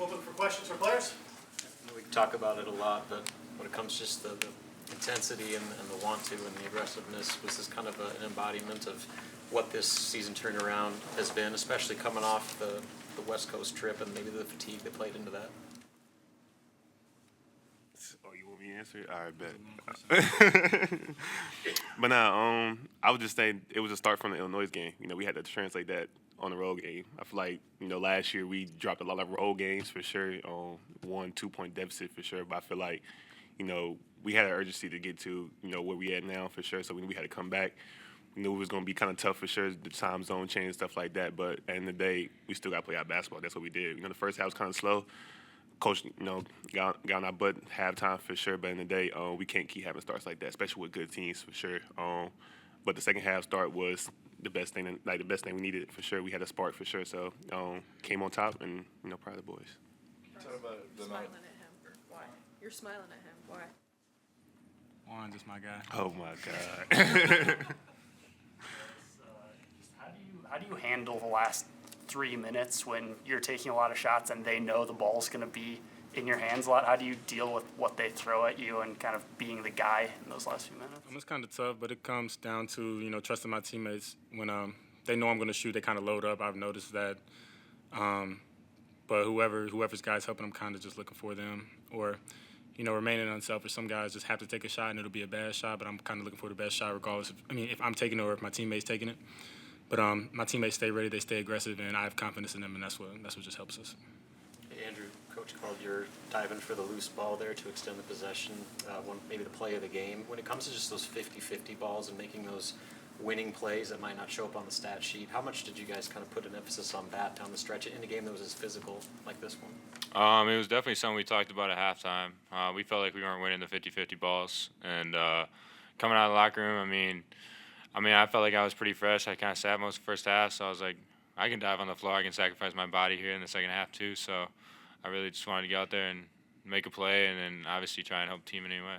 Open for questions for players. We talk about it a lot, but when it comes just the intensity and the want to and the aggressiveness, was this kind of an embodiment of what this season turnaround has been, especially coming off the West Coast trip and maybe the fatigue that played into that? Oh, you want me to answer it? All right, bet. But nah, I would just say it was a start from the Illinois game. You know, we had to translate that on the road game. I feel like, you know, last year we dropped a lot of road games for sure, 1-2 point deficit for sure. But I feel like, you know, we had an urgency to get to, you know, where we at now for sure. So we had to come back. We knew it was going to be kind of tough for sure, the time zone change, stuff like that. But at the end of the day, we still got to play our basketball. That's what we did. You know, the first half was kind of slow. Coach, you know, got on our butt halftime for sure. But in the day, we can't keep having starts like that, especially with good teams for sure. But the second half start was the best thing we needed for sure. We had a spark for sure. So came on top, and you know, proud of the boys. Smiling at him. Why? You're smiling at him. Why? Juan, just my guy. Oh my God. How do you handle the last 3 minutes when you're taking a lot of shots and they know the ball's going to be in your hands a lot? How do you deal with what they throw at you and kind of being the guy in those last few minutes? It's kind of tough, but it comes down to, you know, trusting my teammates. When they know I'm going to shoot, they kind of load up. I've noticed that. But whoever's guys helping them, kind of just looking for them, or, you know, remaining unselfish. Some guys just have to take a shot and it'll be a bad shot, but I'm kind of looking for the best shot regardless if I'm taking it or if my teammate's taking it. But my teammates stay ready, they stay aggressive, and I have confidence in them, and that's what just helps us. Hey, Andrew, Coach called your diving for the loose ball there to extend the possession, maybe the play of the game. When it comes to just those 50-50 balls and making those winning plays that might not show up on the stat sheet, how much did you guys kind of put an emphasis on that down the stretch in a game that was as physical like this one? It was definitely something we talked about at halftime. We felt like we weren't winning the 50-50 balls, and coming out of the locker room, I felt like I was pretty fresh. I kind of sat most of the first half, so I was like, I can dive on the floor. I can sacrifice my body here in the second half too. So I really just wanted to get out there and make a play, and then obviously try and help the team in any way.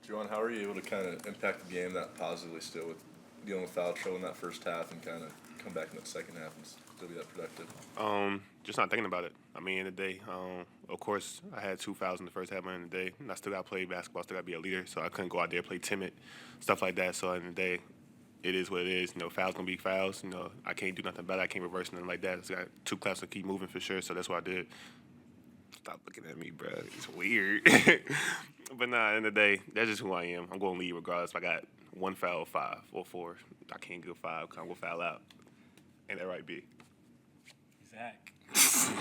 Juwan, how are you able to kind of impact the game that positively still with dealing with foul trouble in that first half and kind of come back in that second half and still be that productive? Just not thinking about it. In the day, of course, I had 2 fouls in the first half. In the day, and I still got to play basketball, still got to be a leader, so I couldn't go out there play timid, stuff like that. So in the day, it is what it is. You know, fouls gonna be fouls. You know, I can't do nothing about it. I can't reverse nothing like that. So I got 2 classes to keep moving for sure. So that's what I did. Stop looking at me, bro. It's weird. But nah, at the end of the day, that's just who I am. I'm gonna lead regardless. If I got 1 foul, 5 or 4, I can't go 5 because I'm gonna foul out. Ain't that right, B? Zach.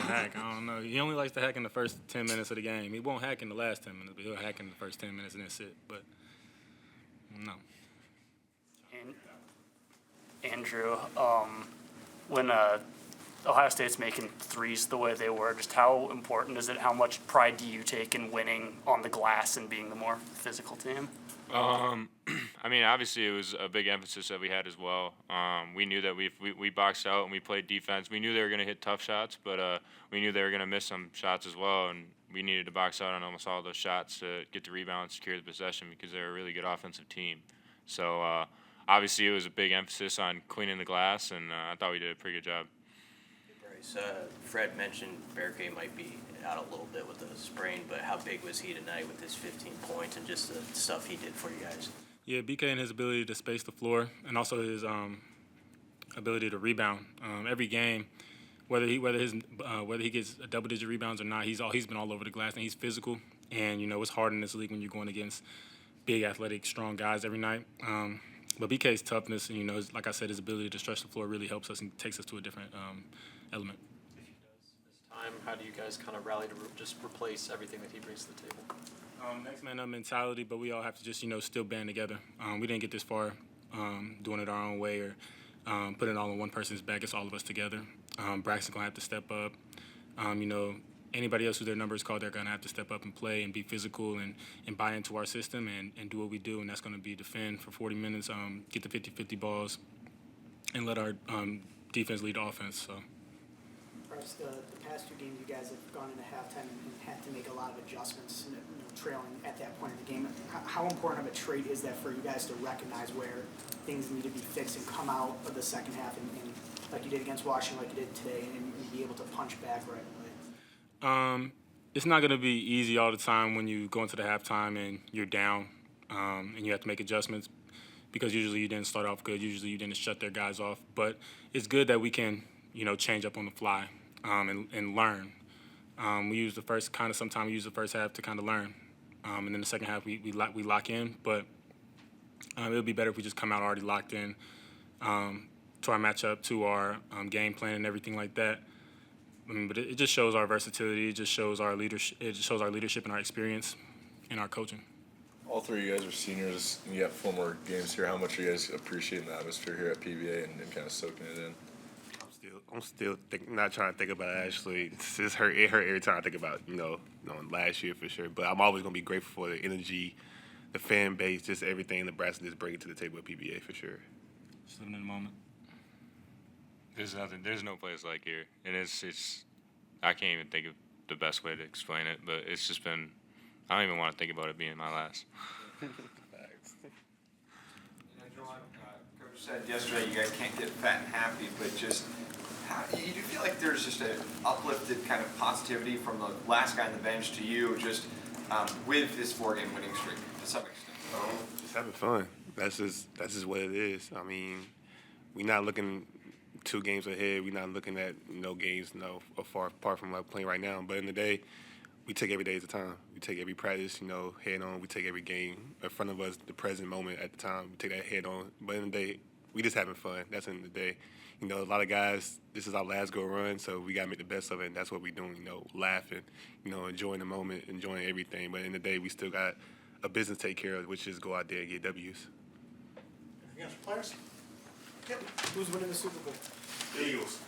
Hack. I don't know. He only likes to hack in the first 10 minutes of the game. He won't hack in the last 10 minutes, but he'll hack in the first 10 minutes and then sit. But no. Andrew, when Ohio State's making threes the way they were, just how important is it? How much pride do you take in winning on the glass and being the more physical team? Obviously it was a big emphasis that we had as well. We knew that we boxed out and we played defense. We knew they were going to hit tough shots, but we knew they were going to miss some shots as well, and we needed to box out on almost all those shots to get the rebound and secure the possession because they're a really good offensive team. So obviously it was a big emphasis on cleaning the glass, and I thought we did a pretty good job. Bryce, Fred mentioned Berke might be out a little bit with the sprain, but how big was he tonight with his 15 points and just the stuff he did for you guys? Yeah, BK and his ability to space the floor, and also his ability to rebound. Every game, whether he gets double-digit rebounds or not, he's been all over the glass, and he's physical. And you know it's hard in this league when you're going against big, athletic, strong guys every night. But BK's toughness, and like I said, his ability to stretch the floor really helps us and takes us to a different element. If he does this time, how do you guys kind of rally to just replace everything that he brings to the table? Next man up mentality, but we all have to just still band together. We didn't get this far doing it our own way or putting it all on one person's back. It's all of us together. Braxton's gonna have to step up. Anybody else who their number is called, they're gonna have to step up and play and be physical and buy into our system and do what we do, and that's gonna be defend for 40 minutes, get the 50-50 balls, and let our defense lead the offense. So. Perhaps the past 2 games, you guys have gone into halftime and had to make a lot of adjustments, trailing at that point in the game. How important of a trait is that for you guys to recognize where things need to be fixed and come out of the second half and like you did against Washington, like you did today, and be able to punch back right away? It's not going to be easy all the time when you go into the halftime and you're down and you have to make adjustments because usually you didn't start off good. Usually you didn't shut their guys off. But it's good that we can, change up on the fly and learn. We use the first sometimes we use the first half to kind of learn. And then the second half we lock in. But it would be better if we just come out already locked in to our matchup, to our game plan and everything like that. But it just shows our versatility. It just shows our leadership. It just shows our leadership and our experience and our coaching. All three of you guys are seniors, and you got 4 more games here. How much are you guys appreciating the atmosphere here at PBA and kind of soaking it in? I'm still not trying to think about Ashley. It hurt every time I think about last year for sure. But I'm always gonna be grateful for the energy, the fan base, just everything Nebraska is bringing to the table at PBA for sure. Just living in the moment. There's no place like here, and it's. I can't even think of the best way to explain it, but it's just been. I don't even want to think about it being my last. Coach said yesterday you guys can't get fat and happy, but just you do feel like there's just an uplifted kind of positivity from the last guy on the bench to you, just with this 4-game winning streak to some extent. Just having fun. That's just what it is. I mean, we're not looking 2 games ahead. We're not looking at games far apart from like playing right now. But in the day, we take every day at a time. We take every practice, head on. We take every game in front of us, the present moment at the time. We take that head on. But in the day, we just having fun. That's in the day. A lot of guys, this is our last go run, so we got to make the best of it, and that's what we're doing, laughing, enjoying the moment, enjoying everything. But in the day, we still got a business to take care of, which is go out there and get W's. Anything else, players? Yep. Who's winning the Super Bowl? Eagles.